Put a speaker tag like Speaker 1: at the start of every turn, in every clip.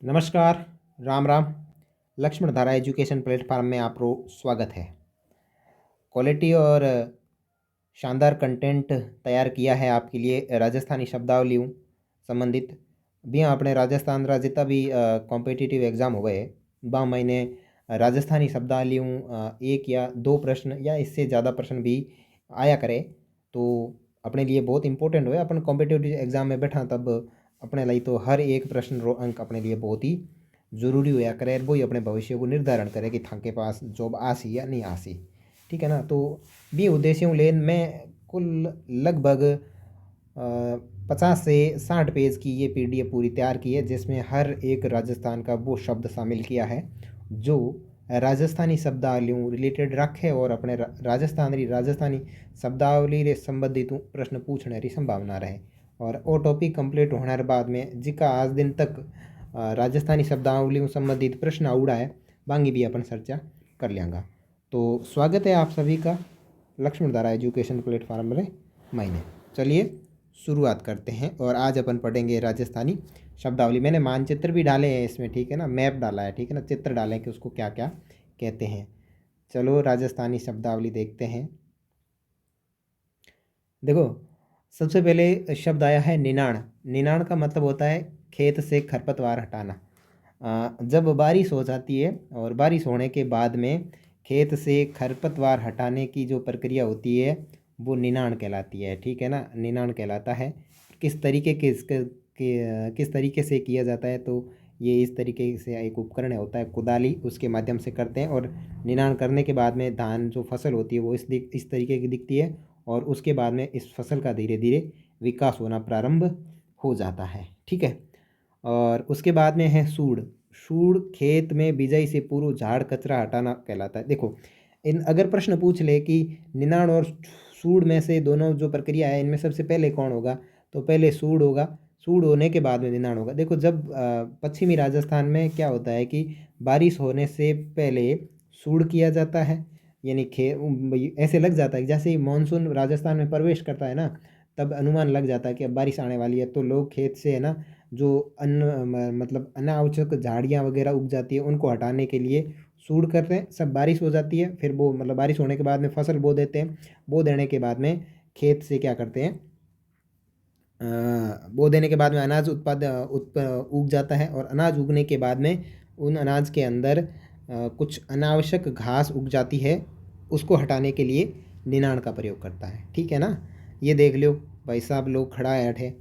Speaker 1: नमस्कार, राम राम। लक्ष्मण धारा education platform में आपको स्वागत है। क्वालिटी और शानदार कंटेंट तैयार किया है आपके लिए राजस्थानी शब्दावलियों संबंधित। भी આપણે राजस्थान रा जितना भी कॉम्पिटिटिव एग्ज़ाम हुए बा महीने राजस्थानी शब्दावलियों एक या दो प्रश्न या इससे ज़्यादा प्रश्न भी आया करे तो अपने लिए बहुत इंपॉर्टेंट हुए। अपन कॉम्पिटिटिव एग्ज़ाम में बैठा तब अपने लिए तो हर एक प्रश्न रो अंक अपने लिए बहुत ही ज़रूरी होया करे। वही अपने भविष्य को निर्धारण करे कि थाके पास जॉब आसी या नहीं आसी। ठीक है ना। तो भी उद्देश्यों लेन में कुल लगभग 50 से 60 पेज की ये पीडीएफ पूरी तैयार की है, जिसमें हर एक राजस्थान का वो शब्द शामिल किया है जो राजस्थानी शब्दावलियों रिलेटेड रखे और अपने राजस्थानी शब्दावली रे संबंधित प्रश्न पूछने की संभावना रहे। और वो टॉपिक कंप्लीट होने के बाद में जिका आज दिन तक राजस्थानी शब्दावलियों संबंधित प्रश्न उड़ा है बांगी भी अपन चर्चा कर लेंगे। तो स्वागत है आप सभी का लक्ष्मण धारा एजुकेशन प्लेटफॉर्म में महीने। चलिए शुरुआत करते हैं और आज अपन पढ़ेंगे राजस्थानी शब्दावली। मैंने मानचित्र भी डाले हैं इसमें, ठीक है ना, मैप डाला है, ठीक है ना, चित्र डाले कि उसको क्या क्या कहते हैं। चलो राजस्थानी शब्दावली देखते हैं। देखो सबसे पहले शब्द आया है निनाण। निनाण का मतलब होता है खेत से खरपतवार हटाना। जब बारिश हो जाती है और बारिश होने के बाद में खेत से खरपतवार हटाने की जो प्रक्रिया होती है वो निनाण कहलाती है। ठीक है ना, निनाण कहलाता है। किस तरीके से किया जाता है तो ये इस तरीके से एक उपकरण होता है कुदाली, उसके माध्यम से करते हैं। और निनाण करने के बाद में धान जो फसल होती है वो इस तरीके की दिखती है और उसके बाद में इस फसल का धीरे धीरे विकास होना प्रारंभ हो जाता है। ठीक है। और उसके बाद में है सूड़। सूड़ खेत में बिजाई से पूर्व झाड़ कचरा हटाना कहलाता है। देखो अगर प्रश्न पूछ ले कि निनाण और सूड़ में से दोनों जो प्रक्रिया है इनमें सबसे पहले कौन होगा, तो पहले सूड़ होगा। सूड़ होने के बाद में निनाण होगा। देखो जब पश्चिमी राजस्थान में क्या होता है कि बारिश होने से पहले सूड़ किया जाता है, यानी ऐसे लग जाता है जैसे ही मानसून राजस्थान में प्रवेश करता है ना, तब अनुमान लग जाता है कि अब बारिश आने वाली है। तो लोग खेत से है ना जो मतलब अनावश्यक झाड़ियाँ वगैरह उग जाती है उनको हटाने के लिए सूड़ करते हैं। सब बारिश हो जाती है, फिर वो मतलब बारिश होने के बाद में फसल बो देते हैं। बो देने के बाद में खेत से क्या करते हैं, बो देने के बाद में अनाज उग जाता है। और अनाज उगने के बाद में उन अनाज के अंदर कुछ अनावश्यक घास उग जाती है, उसको हटाने के लिए निनाण का प्रयोग करता है। ठीक है ना। ये देख लो भाई साहब, लोग खड़ा है अठे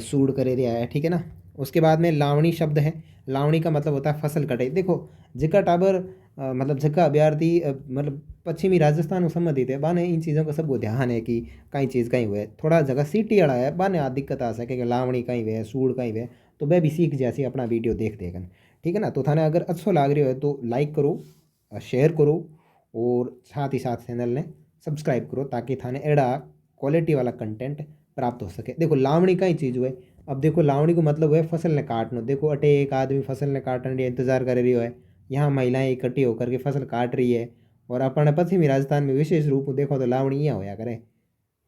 Speaker 1: सूड़ करे दिया है। ठीक है ना। उसके बाद में लावणी शब्द है। लावणी का मतलब होता है फसल कटाई। देखो जिका टाबर मतलब जिका अभ्यर्थी मतलब पश्चिमी राजस्थान में संबंधित है बाने इन चीज़ों का सबको ध्यान है कि कई चीज़ कहीं हुए। थोड़ा जगह सिटी वाला है बाने आ दिक्कत आ सके कि लावणी कहीं हुए सूड़ कहीं हुए, तो वह भी सीख जैसे अपना वीडियो देख देगन। ठीक है ना। तो थाने अगर अच्छो लाग रही हो तो लाइक करो, शेयर करो और साथ ही साथ चैनल ने सब्सक्राइब करो ताकि थाने एड़ा क्वालिटी वाला कंटेंट प्राप्त हो सके। देखो लावणी कई चीज़ हुए। अब देखो लावणी को मतलब है फसल ने काटना। देखो अटे एक आदमी फसल ने काटने लिए इंतजार कर रही है, यहाँ महिलाएं इकट्ठी होकर के फसल काट रही है। और अपने पश्चिमी राजस्थान में विशेष रूप में देखो तो लावणी यहाँ होया करे।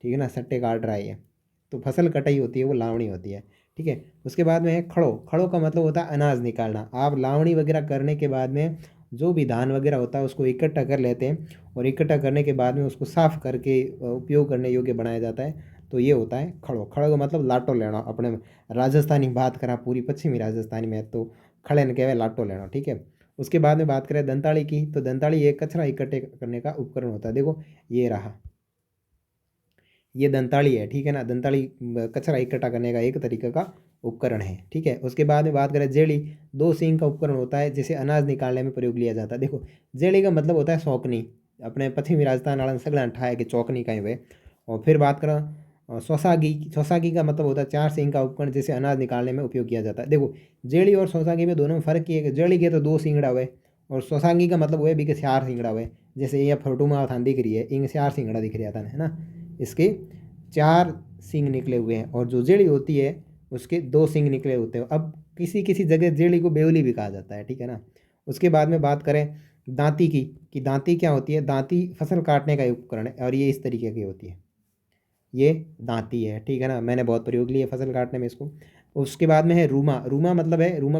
Speaker 1: ठीक है ना, सट्टे काट रहा है तो फसल कटाई होती है वो लावणी होती है। ठीक है। उसके बाद में है खड़ो। खड़ो का मतलब होता है अनाज निकालना। आप लावणी वगैरह करने के बाद में जो भी धान वगैरह होता है उसको इकट्ठा कर लेते हैं और इकट्ठा करने के बाद में उसको साफ करके उपयोग करने योग्य बनाया जाता है। तो ये होता है खड़ो। खड़ो का मतलब लाटो लेना। अपने राजस्थानी बात करा पूरी पश्चिमी राजस्थानी में तो खड़े ने कहवे लाटो लेना। ठीक है। उसके बाद में बात करें दंताड़ी की, तो दंताड़ी एक कचरा इकट्ठे करने का उपकरण होता है। देखो ये रहा, ये दंताड़ी है। ठीक है ना। दंताड़ी कचरा इकट्ठा करने का एक तरीके का उपकरण है। ठीक है। उसके बाद में बात करें जेड़ी, दो सींग का उपकरण होता है जिसे अनाज निकालने में प्रयोग लिया जाता है। देखो जेड़ी का मतलब होता है सौकनी। अपने पश्चिमी राजस्थान वाला सगला ठा है कि चौकनी कहीं हुए। और फिर बात करें सौसागी। सौसागी का मतलब होता है चार सींग का उपकरण जिसे अनाज निकालने में उपयोग किया जाता है। देखो जेड़ी और सौसागी में दोनों में फर्क ये है कि जेड़ी के तो दो सिंगड़ा हुए और सौसागी का मतलब हुए भी कि चार सिंगड़ा हुए। जैसे ये फोटो में थान दिख रही है इंग चार सिंगड़ा दिख रहा था है ना, इसके चार सींग निकले हुए हैं। और जो जेड़ी होती है उसके दो सींग निकले होते हैं। अब किसी किसी जगह जेड़ी को बेवली भी कहा जाता है। ठीक है ना। उसके बाद में बात करें दांती की, कि दांती क्या होती है। दांती फसल काटने का एक उपकरण है और ये इस तरीके की होती है। ये दांती है, ठीक है ना। मैंने बहुत प्रयोग लिए फसल काटने में इसको। उसके बाद में है रूमा। रूमा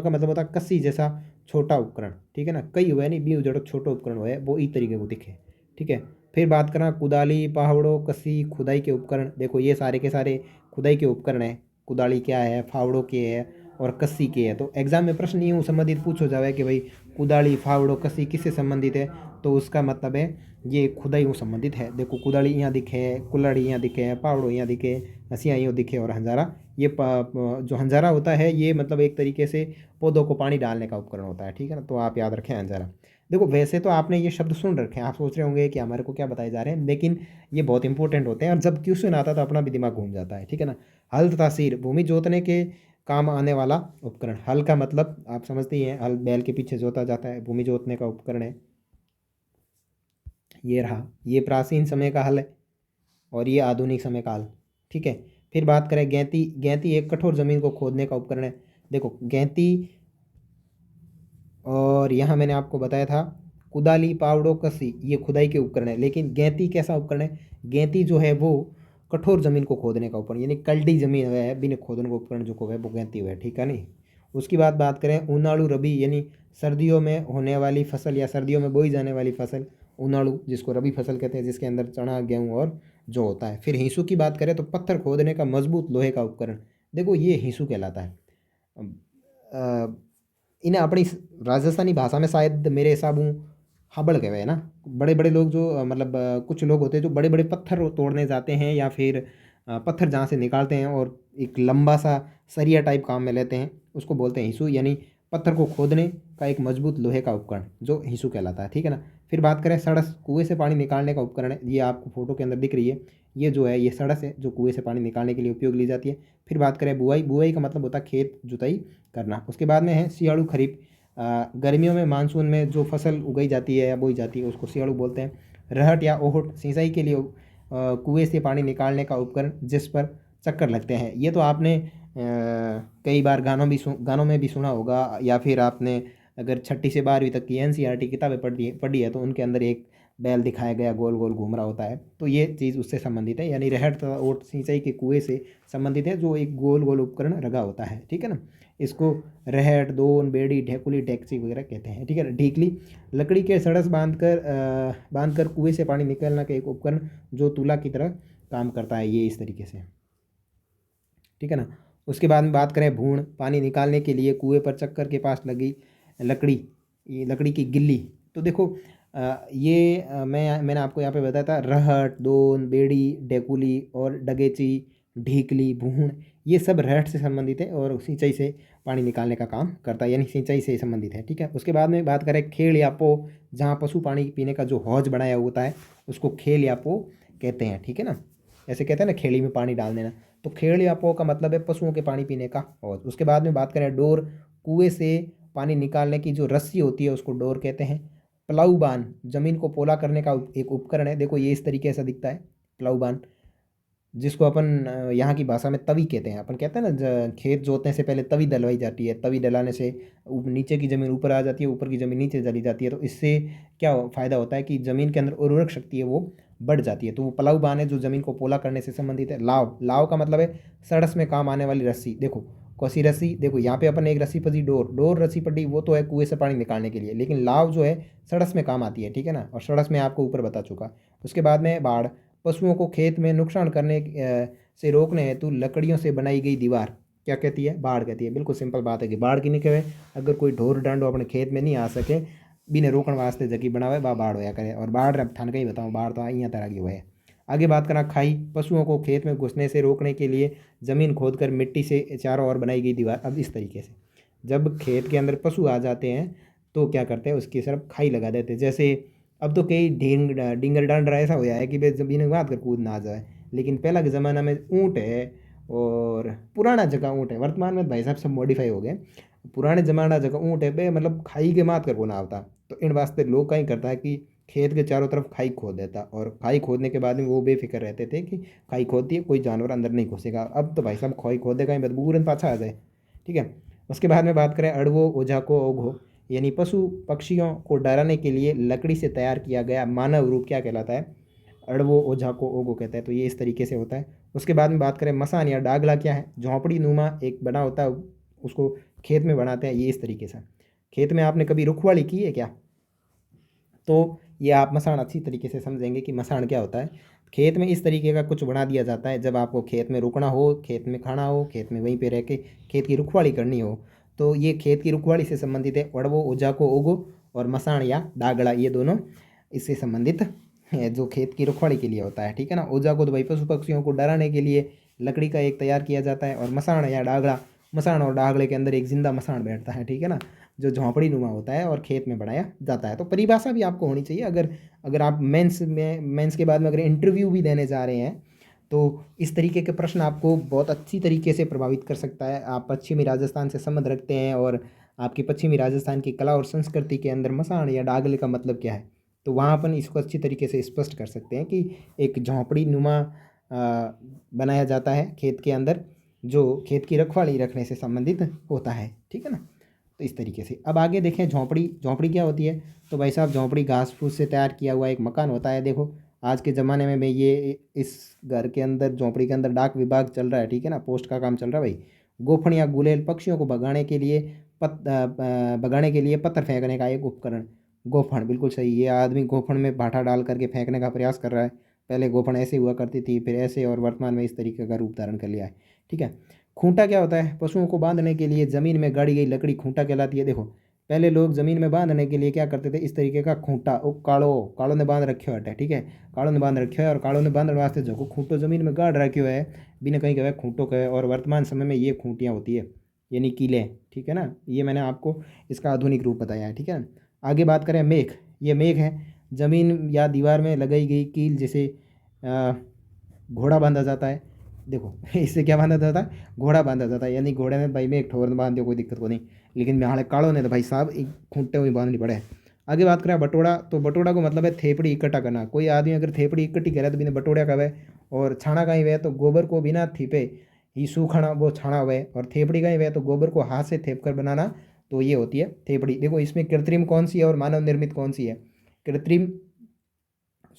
Speaker 1: का मतलब होता है कस्सी जैसा छोटा उपकरण, ठीक है ना। कई हुए नहीं बी जो छोटो उपकरण हुए वो ई तरीके को दिखे, ठीक है। फिर बात करा कुदाली, पावड़ो, कसी, खुदाई के उपकरण। देखो ये सारे के सारे खुदाई के उपकरण है। कुदाली क्या है, फावड़ो के है और कस्सी के है। तो एग्जाम में प्रश्न यूँ संबंधित पूछो जावे कि भाई कुदाली, फावड़ो, कसी किससे संबंधित है, तो उसका मतलब है ये खुदाई को संबंधित है। देखो कुदाली यहाँ दिखे, कुल्हाड़ी यहाँ दिखे, पावड़ो यहाँ दिखे, हंसियाँ यूँ दिखे और हंजारा। ये जो हंजारा होता है ये मतलब एक तरीके से पौधों को पानी डालने का उपकरण होता है, ठीक है ना। तो आप याद रखें हंजारा। देखो वैसे तो आपने ये शब्द सुन रखे हैं, आप सोच रहे होंगे कि हमारे को क्या बताए जा रहे हैं, लेकिन ये बहुत इंपॉर्टेंट होते हैं और जब क्वेश्चन आता है तो अपना भी दिमाग घूम जाता है, ठीक है ना। हल तथा सीर, भूमि जोतने के काम आने वाला उपकरण। हल का मतलब आप समझते ही हैं, हल बैल के पीछे जोता जाता है, भूमि जोतने का उपकरण है। ये रहा, ये प्राचीन समय का हल है और ये आधुनिक समय का हल, ठीक है। फिर बात करें गैंती। गैंती एक कठोर जमीन को खोदने का उपकरण है। देखो गैंती, और यहाँ मैंने आपको बताया था कुदाली, पावड़ो, कसी ये खुदाई के उपकरण है। लेकिन गैंती कैसा उपकरण है, गैंती जो है वो कठोर जमीन को खोदने का उपकरण, यानी कल्डी जमीन है बिना खोदने का उपकरण जो है वो गैंती है, ठीक है नहीं। उसकी बात करें उनाड़ू रबी, यानी सर्दियों में होने वाली फसल या सर्दियों में बोई जाने वाली फसल उनाड़ू, जिसको रबी फसल कहते हैं, जिसके अंदर चना, गेहूँ और जो होता है। फिर हींसू की बात करें तो पत्थर खोदने का मजबूत लोहे का उपकरण। देखो ये हींसू कहलाता है। इन्हें अपनी राजस्थानी भाषा में शायद मेरे हिसाब हाबड़ कहवे है ना। बड़े बड़े लोग जो मतलब कुछ लोग होते हैं जो बड़े बड़े पत्थर तोड़ने जाते हैं या फिर पत्थर जहाँ से निकालते हैं और एक लंबा सा सरिया टाइप काम में लेते हैं, उसको बोलते हैं हिसू, यानी पत्थर को खोदने का एक मजबूत लोहे का उपकरण जो हिसू कहलाता है, ठीक है ना। फिर बात करें सड़स, कुएं से पानी निकालने का उपकरण है। ये आपको फोटो के अंदर दिख रही है, ये जो है ये सड़स है जो कुएं से पानी निकालने के लिए उपयोग ली जाती है। फिर बात करें बुआई। बुआई का मतलब होता है खेत जुताई करना। उसके बाद में है सियाड़ू खरीफ। गर्मियों में मानसून में जो फसल उगाई जाती है या बोई जाती है उसको सियाड़ू बोलते हैं। रहट या ओहट, सिंचाई के लिए कुएं से पानी निकालने का उपकरण जिस पर चक्कर लगते हैं। ये तो आपने कई बार गानों में भी सुना होगा, या फिर आपने अगर छठी से 12वीं तक की एनसीईआरटी किताबें पढ़ी है तो उनके अंदर एक बैल दिखाया गया गोल गोल घूम रहा होता है, तो ये चीज़ उससे संबंधित है। यानी रहट तथा ओट सिंचाई के कुएं से संबंधित है, जो एक गोल गोल उपकरण रगा होता है, ठीक है ना। इसको रहट, दोन, बेड़ी, ढेकुली, डेक्ची वगैरह कहते हैं, ठीक है ना। ढीकली, लकड़ी के सड़स बांधकर कुएं से पानी निकालने का एक उपकरण जो तुला की तरह काम करता है, ये इस तरीके से, ठीक है ना। उसके बाद में बात करें भूण, पानी निकालने के लिए कुएं पर चक्कर के पास लगी लकड़ी, ये लकड़ी की गिल्ली। तो देखो मैंने आपको यहाँ पे बताया था रहट, दोन, बेड़ी, डेकुली और डगेची, ढीकली, भूण, ये सब रहट से संबंधित है और सिंचाई से पानी निकालने का काम करता है, यानी सिंचाई से संबंधित है, ठीक है। उसके बाद में बात करें खेल या पो, जहाँ पशु पानी पीने का जो हौज बनाया होता है उसको खेल या पो कहते हैं, ठीक है ना। ऐसे कहते हैं ना खेड़ी में पानी डाल देना, तो खेड़ या पो का मतलब है पशुओं के पानी पीने का हौज। उसके बाद में बात करें डोर, कुएं से पानी निकालने की जो रस्सी होती है उसको डोर कहते हैं। प्लाऊ बान, जमीन को पोला करने का एक उपकरण है। देखो ये इस तरीके से दिखता है प्लाऊ बान, जिसको अपन यहाँ की भाषा में तवी कहते हैं। अपन कहते हैं ना खेत जोतने से पहले तवी डलवाई जाती है, तवी डलाने से नीचे की ज़मीन ऊपर आ जाती है, ऊपर की ज़मीन नीचे चली जाती है, तो इससे क्या फ़ायदा होता है कि ज़मीन के अंदर उर्वरक शक्ति है वो बढ़ जाती है। तो वो प्लाऊ बान है जो ज़मीन को पोला करने से संबंधित है। लाव, लाव का मतलब है सड़स में काम आने वाली रस्सी। देखो कौसी रस्सी, देखो यहाँ पे अपन एक रस्सी पड़ी, डोर, डोर रस्सी पड़ी वो तो है कुएं से पानी निकालने के लिए, लेकिन लाव जो है सड़स में काम आती है, ठीक है ना। और सड़स में आपको ऊपर बता चुका। उसके बाद में बाढ़, पशुओं को खेत में नुकसान करने से रोकने हेतु लकड़ियों से बनाई गई दीवार क्या कहती है, बाढ़ कहती है। बिल्कुल सिंपल बात है कि बाढ़ की नहीं कहे, अगर कोई ढोर डांडो अपने खेत में नहीं आ सके बिना रोकने वास्ते जगह बनावे बा बाढ़ होया करे। और बाढ़ अब थान का ही बताऊँ, बाढ़ तो यहाँ तरह की हुआ है। आगे बात करा खाई, पशुओं को खेत में घुसने से रोकने के लिए जमीन खोदकर मिट्टी से चारों ओर बनाई गई दीवार। अब इस तरीके से जब खेत के अंदर पशु आ जाते हैं तो क्या करते हैं, उसकी तरफ खाई लगा देते हैं। जैसे अब तो कई डिंगर डांडर ऐसा हो है कि भाई जमीन बात कर कूद ना आ जाए, लेकिन पहला के ज़माना में ऊँट है और पुराना जगह ऊँट है। वर्तमान में भाई साहब सब मॉडिफाई हो गए, पुराने ज़माना जगह ऊँट है बे, मतलब खाई के मात कर को ना आता। तो इन वास्ते लोग कहीं करता है कि खेत के चारों तरफ खाई खोद देता, और खाई खोदने के बाद में वो बेफिक्र रहते थे कि खाई खोदती है कोई जानवर अंदर नहीं घुसेगा। अब तो भाई साहब खाई खोदेगा ही बदबूरन पाछा आ जाए, ठीक है। उसके बाद में बात करें अड़वो, ओझाको, ओघो, यानी पशु पक्षियों को डराने के लिए लकड़ी से तैयार किया गया मानव रूप क्या कहलाता है, अड़वो, ओझाको, ओघो कहता है। तो ये इस तरीके से होता है। उसके बाद में बात करें मसान या डागला क्या है, झोंपड़ी नुमा एक बना होता है, उसको खेत में बनाते हैं ये इस तरीके से। खेत में आपने कभी रुखवाली की है क्या? तो ये आप मसान अच्छी तरीके से समझेंगे कि मसान क्या होता है। खेत में इस तरीके का कुछ बना दिया जाता है, जब आपको खेत में रुकना हो, खेत में खाना हो, खेत में वहीं पे रह के खेत की रुखवाली करनी हो, तो ये खेत की रुखवाली से संबंधित है। वड़वो उजाको ओगो और मसान या डागड़ा ये दोनों इससे संबंधित है, जो खेत की रुखवाली के लिए होता है, ठीक है ना। ओजा को तो भाई पशु पक्षियों को डराने के लिए लकड़ी का एक तैयार किया जाता है, और मसान या डागड़ा, मसान और डागड़े के अंदर एक जिंदा मसान बैठता है, ठीक है ना, जो झोंपड़ी नुमा होता है और खेत में बनाया जाता है। तो परिभाषा भी आपको होनी चाहिए, अगर अगर आप मेंस के बाद में अगर इंटरव्यू भी देने जा रहे हैं, तो इस तरीके के प्रश्न आपको बहुत अच्छी तरीके से प्रभावित कर सकता है। आप पश्चिमी राजस्थान से संबंध रखते हैं, और आपकी पश्चिमी राजस्थान की कला और संस्कृति के अंदर मसान या डागले का मतलब क्या है, तो वहाँ अपन इसको अच्छी तरीके से स्पष्ट कर सकते हैं कि एक झोंपड़ी नुमा बनाया जाता है खेत के अंदर, जो खेत की रखवाली रखने से संबंधित होता है, ठीक है ना। तो इस तरीके से अब आगे देखें, झोंपड़ी, झोंपड़ी क्या होती है? तो भाई साहब झोंपड़ी घास फूस से तैयार किया हुआ एक मकान होता है। देखो आज के ज़माने में भाई ये इस घर के अंदर, झोंपड़ी के अंदर डाक विभाग चल रहा है, ठीक है ना, पोस्ट का काम चल रहा है भाई। गोफन या गुलेल पक्षियों को भगाने के लिए भगाने के लिए पत्थर फेंकने का एक उपकरण। गोफन बिल्कुल सही, ये आदमी गोफन में भाटा डाल करके फेंकने का प्रयास कर रहा है। पहले गोफन ऐसे हुआ करती थी, फिर ऐसे, और वर्तमान में इस तरीके का रूप धारण कर लिया है, ठीक है। खूंटा क्या होता है? पशुओं को बांधने के लिए जमीन में गाड़ी गई लकड़ी खूंटा कहलाती है। देखो पहले लोग जमीन में बांधने के लिए क्या करते थे, इस तरीके का खूंटा, वो कालो कालो ने बांध रखे है, ठीक है, कालो ने बांध रखे है, और कालो ने बांधने वास्ते जो खूंटो जमीन में गाड़ रखे है, बिना कहीं कहे खूंटो कहे, और वर्तमान समय में ये खूंटियाँ होती है, यानी कीले, ठीक है ना। ये मैंने आपको इसका आधुनिक रूप बताया है, ठीक है ना। आगे बात करें मेघ, ये मेघ है, जमीन या दीवार में लगाई गई कील, जैसे घोड़ा बांधा जाता है। देखो इससे क्या बांधा जाता है? घोड़ा बांधा जाता है, यानी घोड़े में भाई में एक ठोर में बांध दो, कोई दिक्कत को नहीं, लेकिन म्याड़े काड़ों ने तो भाई साहब एक खूंटे में बांधनी पड़े। आगे बात करें बटोड़ा, तो बटोड़ा को मतलब है थेपड़ी इकट्ठा करना। कोई आदमी अगर थेपड़ी इकट्ठी करे तो बिना बटोड़ा का वह, और छाना का ही वह, तो गोबर को बिना थीपे ही सूखना वो छाना हुए, और थेपड़ी का ही वह, तो गोबर को हाथ से थेप कर बनाना, तो ये होती है थेपड़ी। देखो इसमें कृत्रिम कौन सी है और मानव निर्मित कौन सी है? कृत्रिम,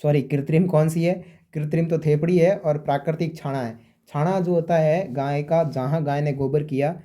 Speaker 1: सॉरी कृत्रिम कौन सी है? कृत्रिम तो थेपड़ी है, और प्राकृतिक छाना है। छाना जो होता है गाय का, जहाँ गाय ने गोबर किया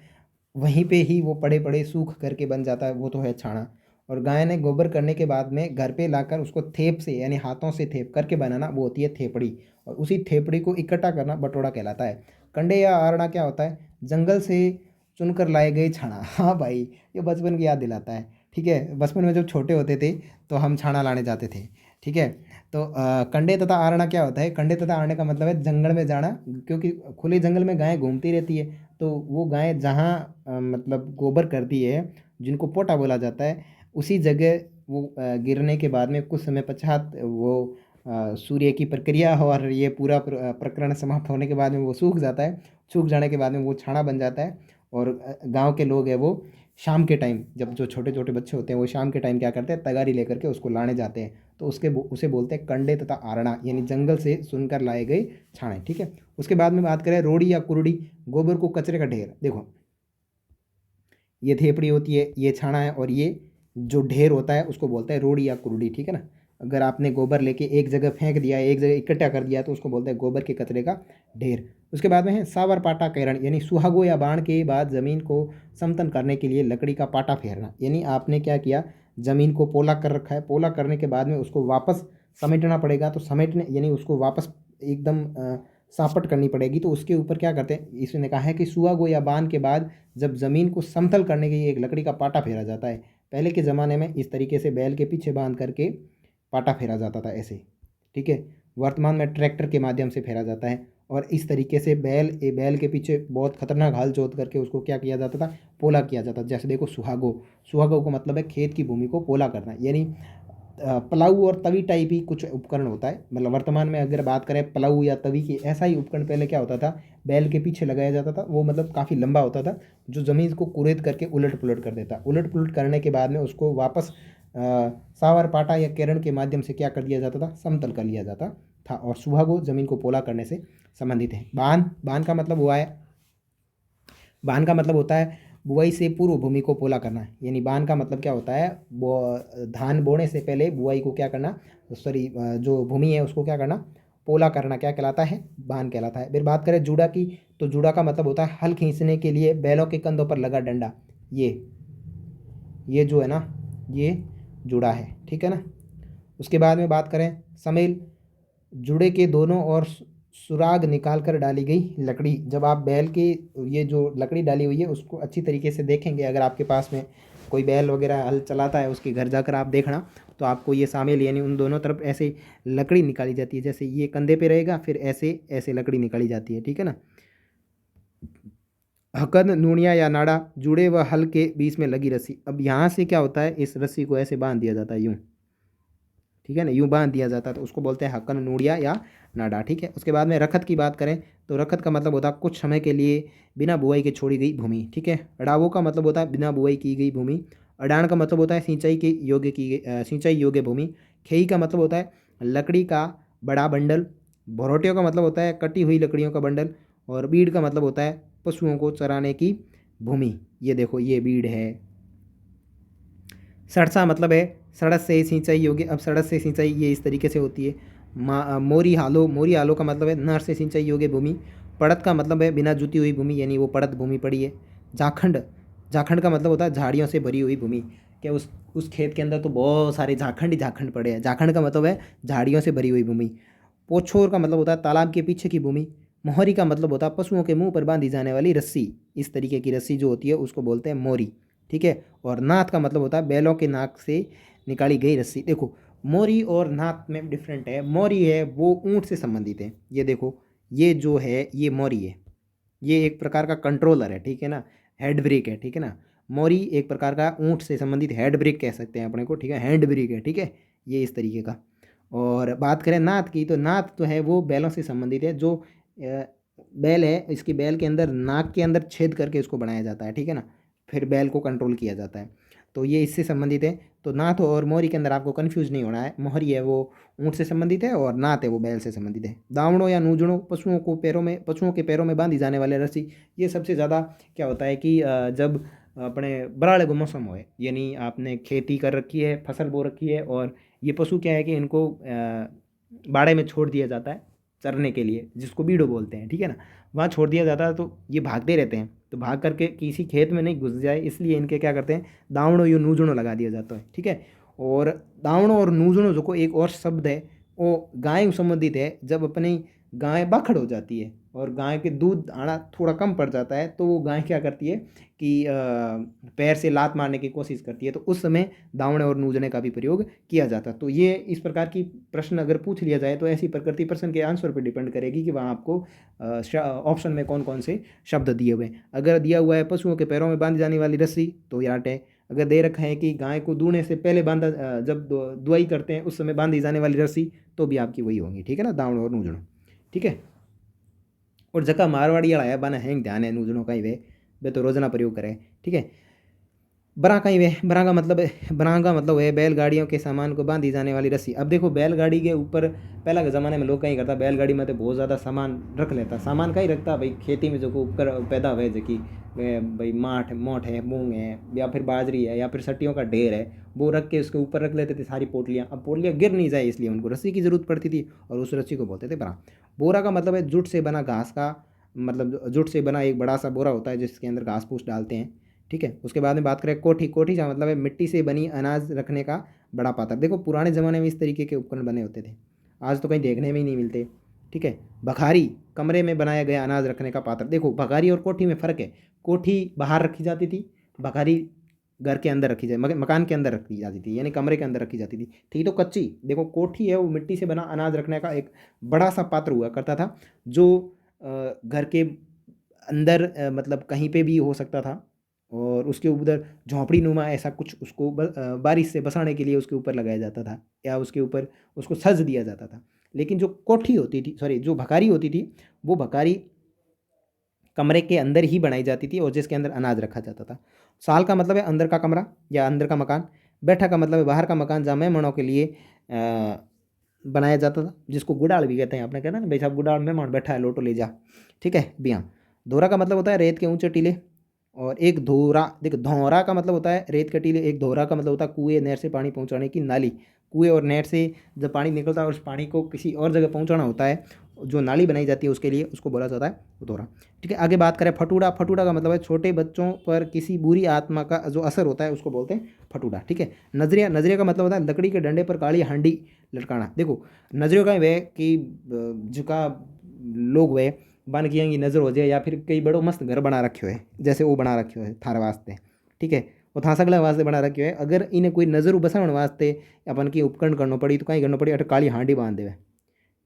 Speaker 1: वहीं पे ही वो पड़े पड़े सूख करके बन जाता है, वो तो है छाना। और गाय ने गोबर करने के बाद में घर पे लाकर उसको थेप से, यानी हाथों से थेप करके बनाना, वो होती है थेपड़ी। और उसी थेपड़ी को इकट्ठा करना बटोड़ा कहलाता है। कंडे या आरना क्या होता है? जंगल से चुनकर लाए गए छाना। हाँ भाई, ये बचपन की याद दिलाता है, ठीक है। बचपन में जब छोटे होते थे तो हम छाना लाने जाते थे, ठीक है। तो कंडे तथा आरना क्या होता है? कंडे तथा आरने का मतलब है जंगल में जाना, क्योंकि खुले जंगल में गाय घूमती रहती है, तो वो गाय जहाँ मतलब गोबर करती है, जिनको पोटा बोला जाता है, उसी जगह वो गिरने के बाद में कुछ समय पश्चात वो सूर्य की प्रक्रिया और ये पूरा प्रकरण समाप्त होने के बाद में वो सूख जाता है। सूख जाने के बाद में वो छाना बन जाता है। और गांव के लोग हैं वो शाम के टाइम, जब जो छोटे छोटे बच्चे होते हैं वो शाम के टाइम क्या करते हैं, तगारी लेकर के उसको लाने जाते हैं, तो उसे बोलते हैं कंडे तथा आरना, यानी जंगल से सुनकर लाए गए छाने, ठीक है। उसके बाद में बात करें रोड़ी या कुरुड़ी, गोबर को कचरे का ढेर। देखो ये थेपड़ी होती है, ये छाना है, और ये जो ढेर होता है उसको बोलते हैं रोड़ी या कुरुड़ी, ठीक है ना। अगर आपने गोबर लेके एक जगह फेंक दिया, एक जगह इकट्ठा कर दिया, तो उसको बोलते हैं गोबर के कचरे का ढेर। उसके बाद में है सावर पाटा कैरण, यानी सुहागो या बाण के बाद ज़मीन को समतल करने के लिए लकड़ी का पाटा फेरना। यानी आपने क्या किया, ज़मीन को पोला कर रखा है, पोला करने के बाद में उसको वापस समेटना पड़ेगा, तो समेटने यानी उसको वापस एकदम सापट करनी पड़ेगी, तो उसके ऊपर क्या करते हैं, इसने कहा है कि सुहागो या बांध के बाद जब ज़मीन को समतल करने के लिए एक लकड़ी का पाटा फेरा जाता है। पहले के ज़माने में इस तरीके से बैल के पीछे बांध करके पाटा फेरा जाता था ऐसे, ठीक है। वर्तमान में ट्रैक्टर के माध्यम से फेरा जाता है, और इस तरीके से बैल के पीछे बहुत खतरनाक हाल जोत करके उसको क्या किया जाता था, पोला किया जाता था। जैसे देखो सुहागो, सुहागो को मतलब है खेत की भूमि को पोला करना, यानी प्लाऊ और तवी टाइप ही कुछ उपकरण होता है। मतलब वर्तमान में अगर बात करें प्लाऊ या तवी की, ऐसा ही उपकरण पहले क्या होता था, बैल के पीछे लगाया जाता था, वो मतलब काफ़ी लंबा होता था, जो ज़मीन को कुरेद करके उलट पुलट कर देता। उलट पुलट करने के बाद में उसको वापस सावर पाटा या केरण के माध्यम से क्या कर दिया जाता था, समतल कर लिया जाता था। और सुहागो ज़मीन को पोला करने से संबंधित है। बान, बान का मतलब हुआ है, बान का मतलब होता है बुआई से पूर्व भूमि को पोला करना। यानी बान का मतलब क्या होता है, धान बोने से पहले बुआई को क्या करना, सॉरी जो भूमि है उसको क्या करना, पोला करना क्या कहलाता है? बान कहलाता है। फिर बात करें जूड़ा की, तो जूड़ा का मतलब होता है हल खींचने के लिए बैलों के कंधों पर लगा डंडा। ये जो है ना, ये जूड़ा है, ठीक है ना। उसके बाद में बात करें समेल, जूड़े के दोनों ओर सुराग निकाल कर डाली गई लकड़ी। जब आप बैल की ये जो लकड़ी डाली हुई है उसको अच्छी तरीके से देखेंगे, अगर आपके पास में कोई बैल वगैरह हल चलाता है उसके घर जाकर आप देखना, तो आपको ये सामेल यानी उन दोनों तरफ ऐसे लकड़ी निकाली जाती है। जैसे ये कंधे पे रहेगा, फिर ऐसे ऐसे लकड़ी निकाली जाती है, ठीक है ना। हकन, नूणिया या नाड़ा, जुड़े व हल के बीच में लगी रस्सी। अब यहाँ से क्या होता है, इस रस्सी को ऐसे बांध दिया जाता है यूँ, ठीक है ना, यूँ बांध दिया जाता है, तो उसको बोलते हैं हक्कन, नूड़िया या नाडा, ठीक है। उसके बाद में रखत की बात करें तो रखत का मतलब होता है कुछ समय के लिए बिना बुआई के छोड़ी गई भूमि, ठीक है। अड़ावों का मतलब होता है बिना बुआई की गई भूमि। अडान का मतलब होता है सिंचाई के योग्य की गई सिंचाई योग्य भूमि। खेई का मतलब होता है लकड़ी का बड़ा बंडल। भरोटियों का मतलब होता है कटी हुई लकड़ियों का बंडल। और बीड़ का मतलब होता है पशुओं को चराने की भूमि। ये देखो ये बीड़ है। सरसा मतलब है सड़क से सिंचाई योग्य। अब सड़क से सिंचाई ये इस तरीके से होती है। मोरी हालो, मोरी हालो का मतलब है नहर से सिंचाई योग्य भूमि। पड़त का मतलब है बिना जुती हुई भूमि, यानी वो पड़त भूमि पड़ी है। झाखंड, झाखंड का मतलब होता है झाड़ियों से भरी हुई भूमि। क्या उस खेत के अंदर तो बहुत सारे झाखंड ही झाखंड पड़े हैं। झाखंड का मतलब है झाड़ियों से भरी हुई भूमि। पोछोर का मतलब होता है तालाब के पीछे की भूमि। मोहरी का मतलब होता है पशुओं के मुंह पर बांधी जाने वाली रस्सी। इस तरीके की रस्सी जो होती है उसको बोलते हैं मोरी, ठीक है। और नाथ का मतलब होता है बैलों के नाक से निकाली गई रस्सी। देखो मोरी और नाथ में डिफरेंट है। मोरी है वो ऊँट से संबंधित है। ये देखो ये जो है ये मोरी है, ये एक प्रकार का कंट्रोलर है, ठीक है ना, हेड ब्रेक है, ठीक है ना। मोरी एक प्रकार का ऊँट से संबंधित हेड ब्रेक कह सकते हैं अपने को, ठीक है, हैंड ब्रेक है, ठीक है, ये इस तरीके का। और बात करें नाथ की, तो नाथ तो है वो बैलों से संबंधित है। जो बैल है इसकी बैल के अंदर नाक के अंदर छेद करके इसको बनाया जाता है, ठीक है ना, फिर बैल को कंट्रोल किया जाता है, तो ये इससे संबंधित है। तो नाथ और मोहरी के अंदर आपको कन्फ्यूज नहीं होना है। मोहरी है वो ऊँट से संबंधित है और नाथ है वो बैल से संबंधित है। दावणों या नूजणों, पशुओं के पैरों में बांधी जाने वाले रस्सी। ये सबसे ज़्यादा क्या होता है कि जब अपने बराड़े को मौसम हो, यानी आपने खेती कर रखी है, फसल बो रखी है, और ये पशु क्या है कि इनको बाड़े में छोड़ दिया जाता है चरने के लिए, जिसको बीड़ो बोलते हैं, ठीक है ना। वहाँ छोड़ दिया जाता है तो ये भागते रहते हैं, तो भाग करके किसी खेत में नहीं घुस जाए इसलिए इनके क्या करते हैं दावणों या नूजणों लगा दिया जाता है, ठीक है। और दावणों और नूजणों जो को एक और शब्द है वो गाय संबंधित है। जब अपनी गाय बाखड़ हो जाती है और गाय के दूध आना थोड़ा कम पड़ जाता है तो वो गाय क्या करती है कि पैर से लात मारने की कोशिश करती है, तो उस समय दावणे और नूजने का भी प्रयोग किया जाता है। तो ये इस प्रकार की प्रश्न अगर पूछ लिया जाए तो ऐसी प्रकृति प्रश्न के आंसर पर डिपेंड करेगी कि वहाँ आपको ऑप्शन में कौन कौन से शब्द दिए हुए हैं। अगर दिया हुआ है पशुओं के पैरों में बांधी जाने वाली रस्सी तो याट है। अगर दे रखा है कि गाय को दूहने से पहले बांधा जब दुआई करते हैं उस समय बांधी जाने वाली रस्सी, तो भी आपकी वही होंगी, ठीक है ना, दावण और नूजणों, ठीक है। और जका मारवाड़ी वाला है बना हैंग ध्यान है नूजणों का ही वे तो रोजाना प्रयोग करें, ठीक है। बरा कहीं वे बरा का मतलब है बैलगाड़ियों के सामान को बांधी जाने वाली रस्सी। अब देखो बैलगाड़ी के ऊपर पहला के ज़माने में लोग कहीं करता बैलगाड़ी में तो बहुत ज़्यादा सामान रख लेता। सामान कहीं रखता भाई खेती में जो को उपकर पैदा हुए जो कि भाई मोठ है, मूंग है, या फिर बाजरी है, या फिर सट्टियों का ढेर है, वो रख के उसके ऊपर रख लेते थे सारी पोटलियाँ। अब पोटलियाँ गिर नहीं जाए इसलिए उनको रस्सी की ज़रूरत पड़ती थी और उस रस्सी को बोलते थे बरा। बोरा का मतलब है जुट से बना घास का, मतलब जुट से बना एक बड़ा सा बोरा होता है जिसके अंदर घास फूस डालते हैं, ठीक है। उसके बाद में बात करें कोठी, कोठी का मतलब है मिट्टी से बनी अनाज रखने का बड़ा पात्र। देखो पुराने ज़माने में इस तरीके के उपकरण बने होते थे, आज तो कहीं देखने में ही नहीं मिलते, ठीक है। बखारी, कमरे में बनाया गया अनाज रखने का पात्र। देखो बखारी और कोठी में फ़र्क है। कोठी बाहर रखी जाती थी, बखारी घर के अंदर रखी जाए मकान के अंदर रखी जाती थी, यानी कमरे के अंदर रखी जाती थी तो कच्ची। देखो कोठी है वो मिट्टी से बना अनाज रखने का एक बड़ा सा पात्र हुआ करता था, जो घर के अंदर मतलब कहीं पे भी हो सकता था, और उसके उधर झोंपड़ी नुमा ऐसा कुछ उसको बारिश से बसाने के लिए उसके ऊपर लगाया जाता था, या उसके ऊपर उसको सज दिया जाता था। लेकिन जो कोठी होती थी, सॉरी जो भकारी होती थी, वो भकारी कमरे के अंदर ही बनाई जाती थी और जिसके अंदर अनाज रखा जाता था। साल का मतलब है अंदर का कमरा या अंदर का मकान। बैठा का मतलब है बाहर का मकान जहाँ मेहमानों के लिए बनाया जाता था, जिसको गुड़ाल भी कहते हैं। आपने कहना ना भाई साहब गुड़ाल मेहमान बैठा है लोटो ले जा, ठीक है बिया। दोरा का मतलब होता है रेत के ऊंचे टीले। और एक धोरा, देखो धौरा का मतलब होता है रेत का टीले, एक धोरा का मतलब होता है कुएं नहर से पानी पहुंचाने की नाली। कुएं और नहर से जब पानी निकलता है और उस पानी को किसी और जगह पहुंचाना होता है, जो नाली बनाई जाती है उसके लिए, उसको बोला जाता है धोरा। ठीक है, आगे बात करें फटूड़ा। फटूड़ा का मतलब है छोटे बच्चों पर किसी बुरी आत्मा का जो असर होता है उसको बोलते हैं फटूड़ा। ठीक है, नजरिया। नजरिया का मतलब होता है लकड़ी के डंडे पर काली हांडी लटकाना। देखो नजरियों का वह कि जिका लोग वह बन किया की नज़र हो जाए, या फिर कई बड़ो मस्त घर बना रखे हुए, जैसे वो बना रखे हुए थारे वास्ते। ठीक है, वो था सगला वास्ते बना रखे हुए। अगर इन्हें कोई नज़र बसावन वास्ते अपन की उपकरण करना पड़ी तो कहीं करना पड़ी, अट काली हांडी बांध देवे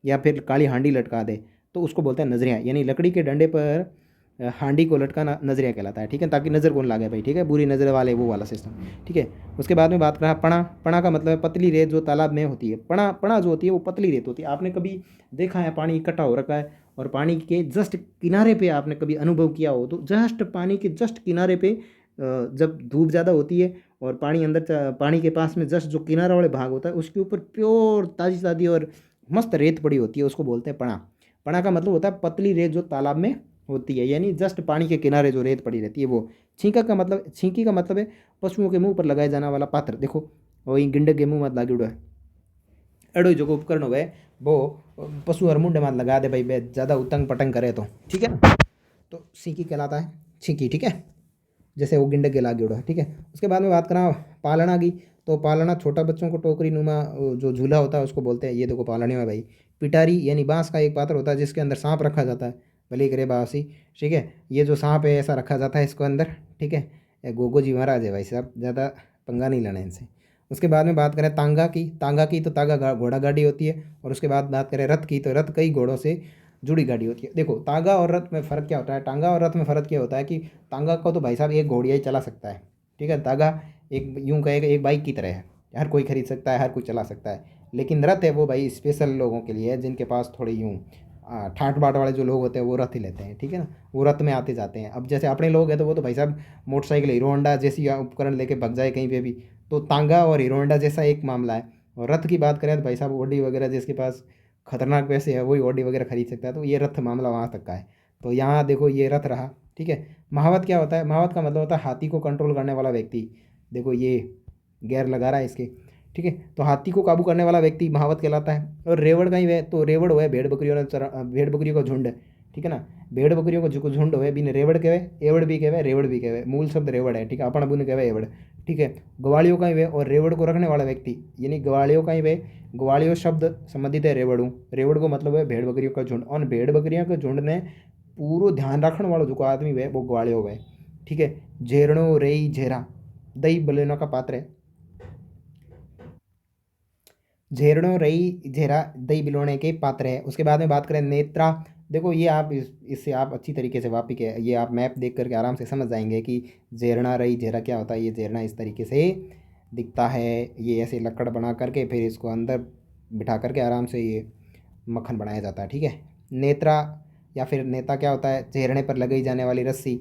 Speaker 1: या फिर काली हांडी लटका दे, तो उसको बोलते हैं नजरिया। यानी लकड़ी के डंडे पर हांडी को लटकाना नजरिया कहलाता है। ठीक है, ताकि नज़र कौन लागे भाई। ठीक है, बुरी नज़र वाले वो वाला सिस्टम। ठीक है, उसके बाद में बात करा पणा। पणा का मतलब है पतली रेत जो तालाब में होती है। पणा, पणा जो होती है वो पतली रेत होती है। आपने कभी देखा है पानी इकट्ठा हो रखा है और पानी के जस्ट किनारे पे आपने कभी अनुभव किया हो, तो जस्ट पानी के जस्ट किनारे पे जब धूप ज़्यादा होती है और पानी अंदर पानी के पास में जस्ट जो किनारा वाले भाग होता है उसके ऊपर प्योर ताज़ी ताज़ी और मस्त रेत पड़ी होती है, उसको बोलते हैं पणा। पणा का मतलब होता है पतली रेत जो तालाब में होती है, यानी जस्ट पानी के किनारे जो रेत पड़ी रहती है वो। छींका का मतलब, छींकी का मतलब है पशुओं के मुंह पर लगाया जाने वाला पात्र। देखो वही गिंडक के मुंह मत लागे उड़ा एडो जो उपकरण हो वो पशु और मुंडे मात लगा दे भाई, बे ज़्यादा उतंग पटंग करे तो। ठीक है ना, तो सींकी कहलाता है छींकी। ठीक है, जैसे वो गिंडक के लागे उड़ा। ठीक है, उसके बाद में बात करा पालना की। तो पालना छोटा बच्चों को टोकरी नुमा जो झूला होता है उसको बोलते हैं। ये देखो पालने में भाई। पिटारी यानी बांस का एक पात्र होता है जिसके अंदर सांप रखा जाता है, भले करे बासी। ठीक है, ये जो सांप है ऐसा रखा जाता है इसको अंदर। ठीक है, ये गोगो जी महाराज है भाई साहब, ज़्यादा पंगा नहीं लेना इनसे। उसके बाद में बात करें तांगा की। तांगा की तो तांगा घोड़ा गाड़ी होती है। और उसके बाद बात करें रथ की, तो रथ कई घोड़ों से जुड़ी गाड़ी होती है। देखो तांगा और रथ में फ़र्क क्या होता है, टांगा और रथ में फ़र्क क्या होता है कि तांगा को तो भाई साहब एक घोड़िया ही चला सकता है। ठीक है, तांगा एक यूं कहेगा एक बाइक की तरह है, हर कोई खरीद सकता है, हर कोई चला सकता है। लेकिन रथ है वो भाई स्पेशल लोगों के लिए है, जिनके पास थोड़ी यूं ठाट बाट वाले जो लोग होते हैं वो रथ ही लेते हैं। ठीक है ना, वो रथ में आते जाते हैं। अब जैसे अपने लोग हैं तो वो तो भाई साहब मोटरसाइकिल हीरो होंडा जैसी उपकरण लेके भग जाए कहीं पे भी, तो तांगा और हीरो होंडा जैसा एक मामला है। और रथ की बात करें तो भाई साहब ओडी वगैरह जिसके पास खतरनाक पैसे है वही ऑडी वगैरह खरीद सकता है। तो ये रथ मामला वहाँ तक का है। तो यहाँ देखो ये रथ रहा। ठीक है, महावत क्या होता है, महावत का मतलब होता है हाथी को कंट्रोल करने वाला व्यक्ति। देखो ये गैर लगा रहा है इसके। ठीक है, तो हाथी को काबू करने वाला व्यक्ति महावत कहलाता है। और रेवड़ का ही वह, तो रेवड़ हुआ भेड़ बकरियों ने भेड़ बकरियों का झुंड। ठीक है ना, भेड़ बकरियों का जो झुंड हुए बिन रेवड़ कहवे, एवड़ भी कहवे, रेवड़ भी कहवे। मूल शब्द रेवड़ है। ठीक है, अपन बुन कहवे एवड़। ठीक है, ग्वालियों का ही वे और रेवड़ को रखने वाला व्यक्ति, यानी ग्वालियों का ही वे। ग्वालियों शब्द संबंधित है रेवड़ू। रेवड़ को मतलब है भेड़ बकरियों का झुंड, और भेड़ बकरियों के झुंड ने पूरा ध्यान रखने वाला जो आदमी है वो ग्वालियों है। ठीक है, झेरणो रेई झेरा दही बलेना का पात्र है। झेरणो रई झेरा दही बिलोने के पात्र है। उसके बाद में बात करें नेत्रा। देखो ये आप इससे आप अच्छी तरीके से वापी के ये आप मैप देख करके आराम से समझ जाएंगे कि झेरना रई झेरा क्या होता है। ये झेरना इस तरीके से दिखता है, ये ऐसे लकड़ बना करके फिर इसको अंदर बिठा करके आराम से ये मक्खन बनाया जाता है। ठीक है, नेत्रा या फिर नेता क्या होता है, झेरने पर लगाई जाने वाली रस्सी।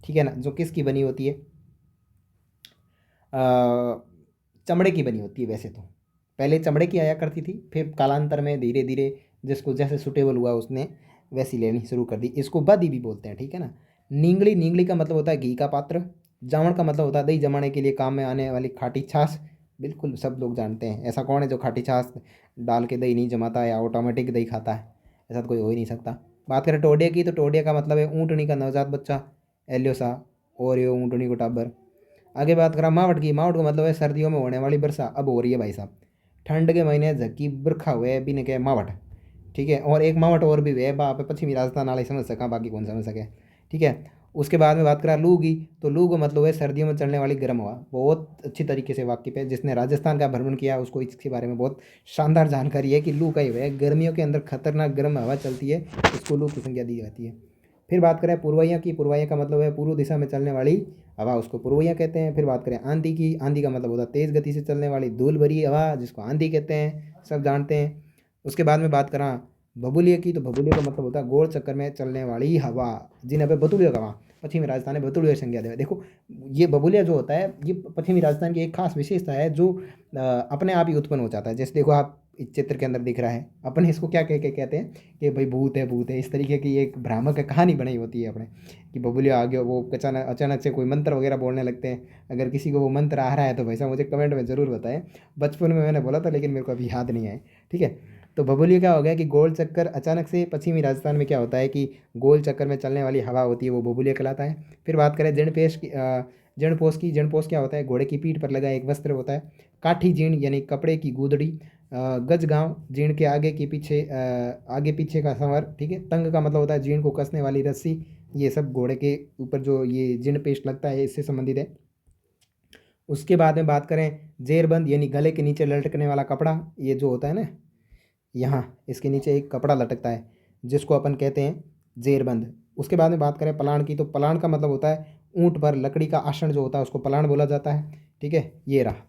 Speaker 1: ठीक है ना, जो किसकी बनी होती है, चमड़े की बनी होती है वैसे तो। पहले चमड़े की आया करती थी, फिर कालांतर में धीरे धीरे जिसको जैसे सुटेबल हुआ उसने वैसी लेनी शुरू कर दी। इसको बदी भी बोलते हैं। ठीक है ना, नींगली। नींगली का मतलब होता है घी का पात्र। जावण का मतलब होता है दही जमाने के लिए काम में आने वाली खाटी छाछ। बिल्कुल सब लोग जानते हैं, ऐसा कौन है जो खाटी छाछ डाल के दही नहीं जमाता है या ऑटोमेटिक दही खाता है, ऐसा तो कोई हो ही नहीं सकता। बात करें टोडिया की, तो टोडिया का मतलब है ऊँटनी का नवजात बच्चा, एल्योसा, और ये ऊँटनी को टाबर। आगे बात करा मावट की। मावट का मतलब है सर्दियों में होने वाली वर्षा, अब हो रही है भाई साहब। ठंड के महीने झक्की बरखा हुए भी ने कहे मावट। ठीक है, और एक मावट और भी है बाप पश्चिमी राजस्थान वाले समझ सका, बाकी कौन समझ सके। ठीक है, उसके बाद में बात करा लू की। तो लू का मतलब है सर्दियों में चलने वाली गर्म हवा। बहुत अच्छी तरीके से वाकिफ है, जिसने राजस्थान का भ्रमण किया उसको इसके बारे में बहुत शानदार जानकारी है कि लू का ही है, गर्मियों के अंदर खतरनाक गर्म हवा चलती है, इसको लू की संज्ञा दी जाती है। फिर बात करें पुरवैया की। पुरवैया का मतलब है पूर्व दिशा में चलने वाली हवा, उसको पुरवैया कहते हैं। फिर बात करें आंधी की। आंधी का मतलब होता है तेज़ गति से चलने वाली धूल भरी हवा, जिसको आंधी कहते हैं, सब जानते हैं। उसके बाद में बात करा भभुलिया की। तो भभुलिया का मतलब होता है गोल चक्कर में चलने वाली हवा, जिन्हें पे बतुलिया का वहाँ पश्चिमी राजस्थान में बतुलिया संज्ञा दे। देखो ये बबुलिया जो होता है ये पश्चिमी राजस्थान की एक खास विशेषता है जो अपने आप ही उत्पन्न हो जाता है। जैसे देखो आप इस चित्र के अंदर दिख रहा है। अपन इसको क्या कह के कहते हैं कि भाई भूत है, भूत है। इस तरीके की एक भ्रामक कहानी बनाई होती है अपने कि बबुलिया आ गया, वो अचानक अचानक से कोई मंत्र वगैरह बोलने लगते हैं। अगर किसी को वो मंत्र आ रहा है तो भाई साहब मुझे कमेंट में ज़रूर बताएं। बचपन में मैंने बोला था लेकिन मेरे को अभी याद नहीं है। ठीक है, तो बबुलिया क्या हो गया कि गोल चक्कर अचानक से पश्चिमी राजस्थान में क्या होता है कि गोल चक्कर में चलने वाली हवा होती है, वो बबुलिया कहलाता है। फिर बात करें जड़पोश क्या होता है, घोड़े की पीठ पर लगा एक वस्त्र होता है। काठी जीण यानी कपड़े की गूदड़ी। गजगांव जीण के आगे पीछे का संवर। ठीक है, तंग का मतलब होता है जीण को कसने वाली रस्सी। ये सब घोड़े के ऊपर जो ये जीण पेस्ट लगता है इससे संबंधित है। उसके बाद में बात करें जेरबंद यानी गले के नीचे लटकने वाला कपड़ा। ये जो होता है ना, यहाँ इसके नीचे एक कपड़ा लटकता है जिसको अपन कहते हैं जेरबंद। उसके बाद में बात करें पलाण की, तो पलाण का मतलब होता है ऊंट पर लकड़ी का आसन जो होता है उसको पलाण बोला जाता है। ठीक है, ये रहा।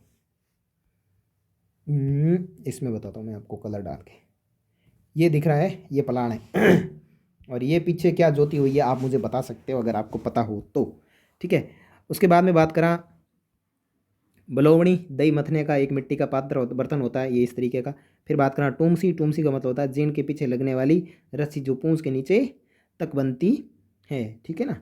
Speaker 1: इसमें बताता हूँ मैं आपको कलर डाल के। ये दिख रहा है, ये पलाण है। और ये पीछे क्या जोती हुई है आप मुझे बता सकते हो अगर आपको पता हो तो। ठीक है, उसके बाद में बात करा बलौवणी, दही मथने का एक मिट्टी का बर्तन होता है, ये इस तरीके का। फिर बात करा टूमसी, टूमसी का मतलब होता है जीण के पीछे लगने वाली रस्सी जो पूंछ के नीचे तक बनती है। ठीक है ना,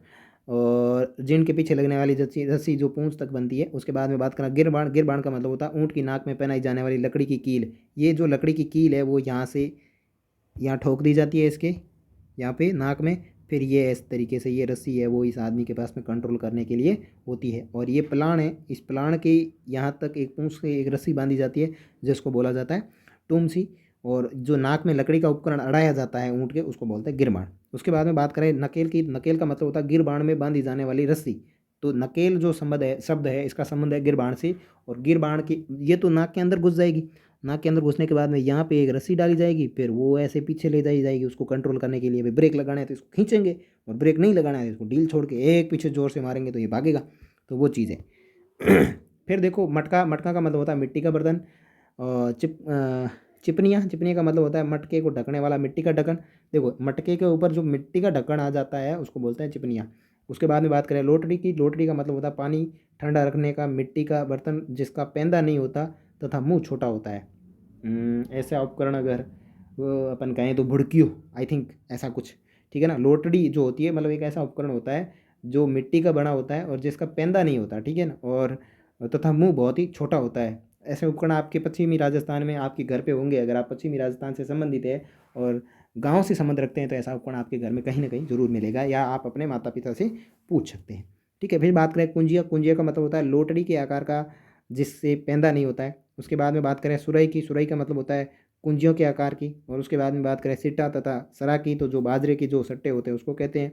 Speaker 1: और जीण के पीछे लगने वाली रस्सी जो पूंछ तक बनती है। उसके बाद में बात करा गिरबाण, गिरबाण का मतलब होता है ऊँट की नाक में पहनाई जाने वाली लकड़ी की कील। ये जो लकड़ी की कील है वो यहाँ से यहाँ ठोक दी जाती है इसके यहाँ पे नाक में। फिर ये इस तरीके से ये रस्सी है वो इस आदमी के पास में कंट्रोल करने के लिए होती है। और ये प्लान है, इस प्लान के यहाँ तक एक पूंछ से एक रस्सी बांधी जाती है जिसको बोला जाता है टूमसी। और जो नाक में लकड़ी का उपकरण अड़ाया जाता है ऊँट के उसको बोलते हैं गिरबाण। उसके बाद में बात करें नकेल की, नकेल का मतलब होता है गिरबाण में बांधी जाने वाली रस्सी। तो नकेल जो शब्द है इसका संबंध है गिरबाण से। और गिरबाण की ये तो नाक के अंदर घुस जाएगी, नाक के अंदर घुसने के बाद में यहाँ पे एक रस्सी डाली जाएगी, फिर वो ऐसे पीछे ले जाई जाएगी उसको कंट्रोल करने के लिए। भाई ब्रेक लगाना है तो इसको खींचेंगे और ब्रेक नहीं लगाना है तो इसको ढील छोड़ के एक पीछे जोर से मारेंगे तो ये भागेगा। तो वो चीज़ है। फिर देखो मटका, मटका का मतलब होता है मिट्टी का बर्तन। और चिपनिया, चिपनिया का मतलब होता है मटके को ढकने वाला मिट्टी का ढक्कन। देखो मटके के ऊपर जो मिट्टी का ढक्कन आ जाता है उसको बोलते हैं चिपनिया। उसके बाद में बात करें लोटड़ी की, लोटड़ी का मतलब होता है पानी ठंडा रखने का मिट्टी का बर्तन जिसका पेंदा नहीं होता तथा मुंह छोटा होता है। ऐसा उपकरण अगर वो अपन कहें तो भुड़कियो, आई थिंक ऐसा कुछ। ठीक है ना, लोटड़ी जो होती है मतलब एक ऐसा उपकरण होता है जो मिट्टी का बना होता है और जिसका पेंदा नहीं होता। ठीक है ना, और तथा मुंह बहुत ही छोटा होता है। ऐसे उपकरण आपके पश्चिमी राजस्थान में आपके घर पे होंगे। अगर आप पश्चिमी राजस्थान से संबंधित है और गांव से संबंध रखते हैं तो ऐसा उपकरण आपके घर में कहीं ना कहीं जरूर मिलेगा या आप अपने माता पिता से पूछ सकते हैं। ठीक है, फिर बात करें कुंजिया, कुंजिया का मतलब होता है लोटड़ी के आकार का जिससे पेंदा नहीं होता है। उसके बाद में बात करें सुरई की, सुरई का मतलब होता है कुंजियों के आकार की। और उसके बाद में बात करें सिट्टा तथा सरा की, तो जो बाजरे के जो सट्टे होते हैं उसको कहते हैं।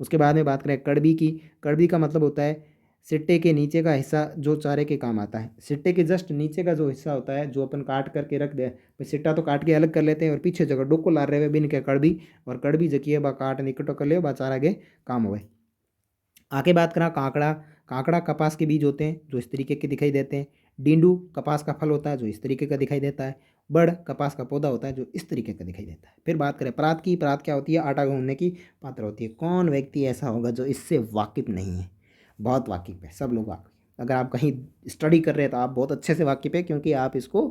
Speaker 1: उसके बाद में बात करें कड़बी की, कड़बी का मतलब होता है सिट्टे के नीचे का हिस्सा जो चारे के काम आता है। सिट्टे के जस्ट नीचे का जो हिस्सा होता है जो अपन काट करके रख दे, सिट्टा तो काट के अलग कर लेते हैं और पीछे जगह डोको ला रहे हुए बिन के कड़बी। और कड़बी जकिए बा काट निकटो कर ले बा चारा के काम हुए। आगे बात करा कांकड़ा, कांकड़ा कपास के बीज होते हैं जो इस तरीके के दिखाई देते हैं। डींडू कपास का फल होता है जो इस तरीके का दिखाई देता है। बड़ कपास का पौधा होता है जो इस तरीके का दिखाई देता है। फिर बात करें परात की, परात क्या होती है, आटा गूंथने की पात्र होती है। कौन व्यक्ति ऐसा होगा जो इससे वाकिफ नहीं है, बहुत वाकिफ है, सब लोग वाकिफ। अगर आप कहीं स्टडी कर रहे हैं तो आप बहुत अच्छे से वाकिफ है क्योंकि आप इसको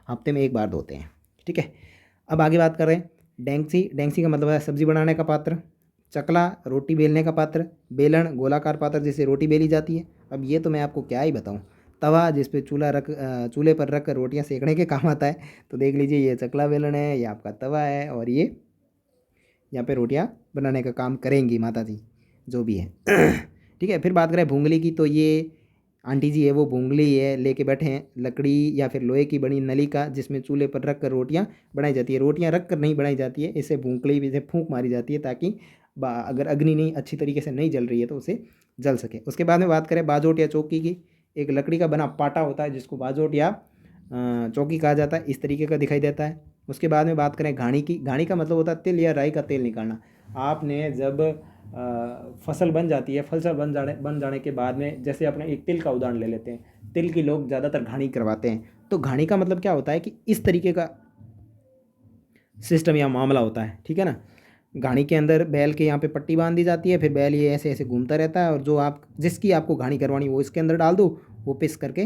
Speaker 1: हफ्ते में एक बार धोते हैं। ठीक है, अब आगे बात कर रहे हैं डेंगसी, डेंगसी का मतलब है सब्जी बनाने का पात्र। चकला रोटी बेलने का पात्र। बेलन गोलाकार पात्र जिससे रोटी बेली जाती है। अब ये तो मैं आपको क्या ही बताऊं। तवा जिस पे चूल्हे पर रख कर रोटियां सेकने के काम आता है। तो देख लीजिए ये चकला बेलन है, ये आपका तवा है और ये यहाँ पे रोटियां बनाने का काम करेंगी माता जी जो भी है। ठीक है, फिर बात करें भूंगली की, तो ये आंटी जी है वो भूंगली है लेके बैठे हैं लकड़ी या फिर लोहे की बनी नली का जिसमें चूल्हे पर रख कर रोटियाँ बनाई जाती है। रोटियाँ रख कर नहीं बनाई जाती है, इसे भूंगली भी से फूंक मारी जाती है ताकि अगर अग्नि नहीं अच्छी तरीके से नहीं जल रही है तो उसे जल सके। उसके बाद में बात करें बाजोट या चौकी की, एक लकड़ी का बना पाटा होता है जिसको बाजोट या चौकी कहा जाता है, इस तरीके का दिखाई देता है। उसके बाद में बात करें घाणी की, घाणी का मतलब होता है तिल या राई का तेल निकालना। आपने जब फसल बन जाती है, फसल बन जाने के बाद में जैसे अपने एक तिल का उदाहरण ले लेते हैं, तिल की लोग ज़्यादातर घाणी करवाते हैं। तो घाणी का मतलब क्या होता है कि इस तरीके का सिस्टम या मामला होता है। ठीक है ना, घाणी के अंदर बैल के यहाँ पे पट्टी बांध दी जाती है, फिर बैल ये ऐसे ऐसे घूमता रहता है और जो आप जिसकी आपको घाणी करवानी वो इसके अंदर डाल दो, वो पिस करके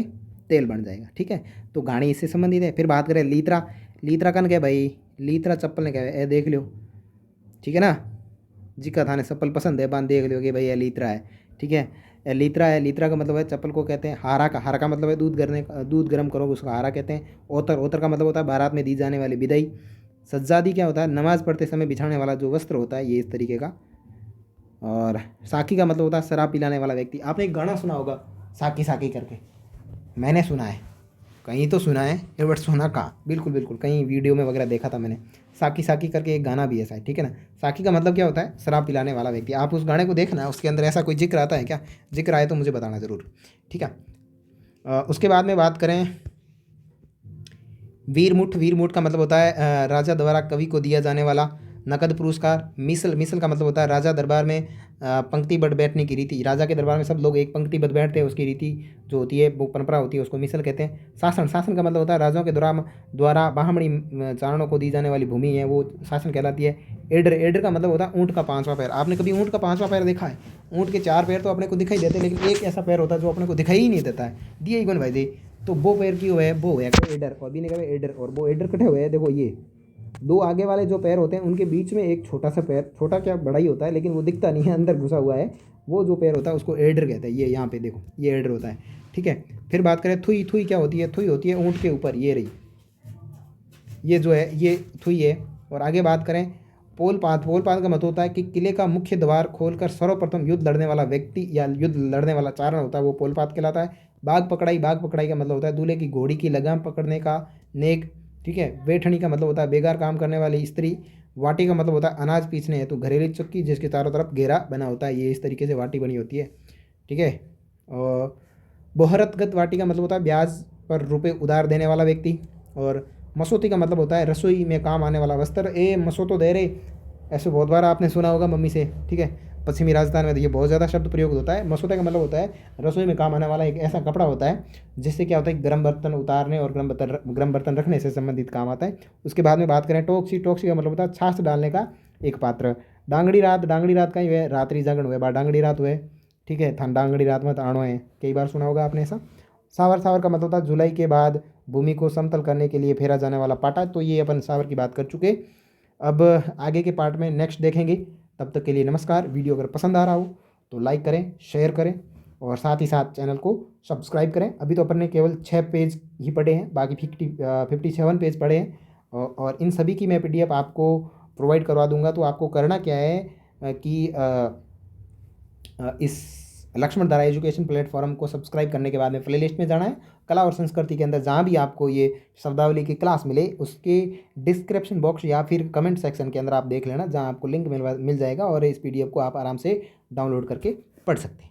Speaker 1: तेल बन जाएगा। ठीक है, तो घाणी इससे संबंधित है। फिर बात करें लीत्रा, लीतरा कन क्या भाई, लीतरा चप्पल ने क्या है, ए देख लो, ठीक है ना। जिका थाने चप्पल पसंद है बांध देख लो कि भाई ये लीतरा है, ठीक है। ए लीतरा है, लीतरा का मतलब है चप्पल को कहते हैं हारा का, हारा का मतलब है दूध गर्म करो उसको हारा कहते हैं। ओतर, ओतर का मतलब होता है बारात में दी जाने वाली विदाई। सज्जादी क्या होता है, नमाज पढ़ते समय बिछाने वाला जो वस्त्र होता है, ये इस तरीके का। और साकी का मतलब होता है शराब पिलाने वाला व्यक्ति। आपने एक गाना सुना होगा साकी साकी करके, मैंने सुना है, कहीं तो सुना है ये, बट सुना कहाँ, बिल्कुल बिल्कुल कहीं वीडियो में वगैरह देखा था मैंने। साकी साकी करके एक गाना भी है शायद, ठीक है ना। साकी का मतलब क्या होता है, शराब पिलाने वाला व्यक्ति। आप उस गाने को देखना, उसके अंदर ऐसा कोई जिक्र आता है क्या, जिक्र आए तो मुझे बताना ज़रूर, ठीक है। उसके बाद में बात करें वीरमुठ, वीरमुठ का मतलब होता है राजा द्वारा कवि को दिया जाने वाला नकद पुरस्कार। मिसल, मिसल का मतलब होता है राजा दरबार में पंक्तिबद्ध बैठने की रीति। राजा के दरबार में सब लोग एक पंक्तिबद्ध बैठते हैं, उसकी रीति जो होती है, वो परंपरा होती है, उसको मिसल कहते हैं। शासन, शासन का मतलब होता है राजाओं के द्वारा बाहमणी चारणों को दी जाने वाली भूमि है, वो शासन कहलाती है। एडर, एडर का मतलब होता है ऊँट का पाँचवा पैर। आपने कभी ऊँट का पाँचवा पैर देखा है? ऊँट के चार पैर तो अपने को दिखाई देते हैं, लेकिन एक ऐसा पैर होता है जो अपने को दिखाई ही नहीं देता है, दिए ही कौन भाई दे। तो वो पैर की हुआ है, वो है एडर, और बी ने कहा एडर, और वो एडर कटे हुए हैं, देखो ये दो आगे वाले जो पैर होते हैं उनके बीच में एक छोटा सा पैर, छोटा क्या बड़ा ही होता है, लेकिन वो दिखता नहीं है, अंदर घुसा हुआ है, वो जो पैर होता है उसको एडर कहते हैं। ये यहाँ पे देखो, ये एडर होता है, ठीक है। फिर बात करें थुई, थुई क्या होती है, थुई होती है ऊँट के ऊपर, ये रही, ये जो है ये थुई है। और आगे बात करें पोलपात, पोलपात का मतलब होता है कि किले का मुख्य द्वार खोलकर सर्वप्रथम युद्ध लड़ने वाला व्यक्ति या युद्ध लड़ने वाला चारण होता है, वो पोलपात कहलाता है। बाघ पकड़ाई, बाघ पकड़ाई का मतलब होता है दूल्हे की घोड़ी की लगाम पकड़ने का नेक, ठीक है। वेठणी का मतलब होता है बेगार काम करने वाली स्त्री। वाटी का मतलब होता है अनाज पीसने है तो घरेलू चक्की जिसके चारों तरफ घेरा बना होता है, ये इस तरीके से वाटी बनी होती है, ठीक है। और बोहरतगत वाटी का मतलब होता है ब्याज पर रुपए उधार देने वाला व्यक्ति। और मसोती का मतलब होता है रसोई में काम आने वाला वस्त्र। ए मसोतो दे रे, ऐसे बहुत बार आपने सुना होगा मम्मी से, ठीक है। पश्चिमी राजस्थान में तो ये बहुत ज़्यादा शब्द प्रयोग होता है। मसोते का मतलब होता है रसोई में काम आने वाला एक ऐसा कपड़ा होता है जिससे क्या होता है गर्म बर्तन उतारने और गर्म बर्तन रखने से संबंधित काम आता है। उसके बाद में बात करें टोक्सी, टोक्सी का मतलब होता है छाछ डालने का एक पात्र। डांगड़ी रात, डांगड़ी रात का ही हुए रात्रि जागरण हुए, बार डांगड़ी रात हुए, ठीक है। थान डांगड़ी रात में आणो है, कई बार सुना होगा आपने ऐसा। सावर, सावर का मतलब होता है जुलाई के बाद भूमि को समतल करने के लिए फेरा जाने वाला पाटा। तो ये अपन सावर की बात कर चुके। अब आगे के पार्ट में नेक्स्ट देखेंगे, तब तक के लिए नमस्कार। वीडियो अगर पसंद आ रहा हो तो लाइक करें, शेयर करें और साथ ही साथ चैनल को सब्सक्राइब करें। अभी तो अपन ने केवल 6 पेज ही पढ़े हैं, बाकी 57 पेज पढ़े हैं और इन सभी की मैं PDF आपको प्रोवाइड करवा दूंगा। तो आपको करना क्या है कि इस लक्ष्मण धारा एजुकेशन प्लेटफॉर्म को सब्सक्राइब करने के बाद में प्लेलिस्ट में जाना है। कला और संस्कृति के अंदर जहाँ भी आपको ये शब्दावली की क्लास मिले उसके डिस्क्रिप्शन बॉक्स या फिर कमेंट सेक्शन के अंदर आप देख लेना, जहाँ आपको लिंक मिल जाएगा और इस PDF को आप आराम से डाउनलोड करके पढ़ सकते हैं।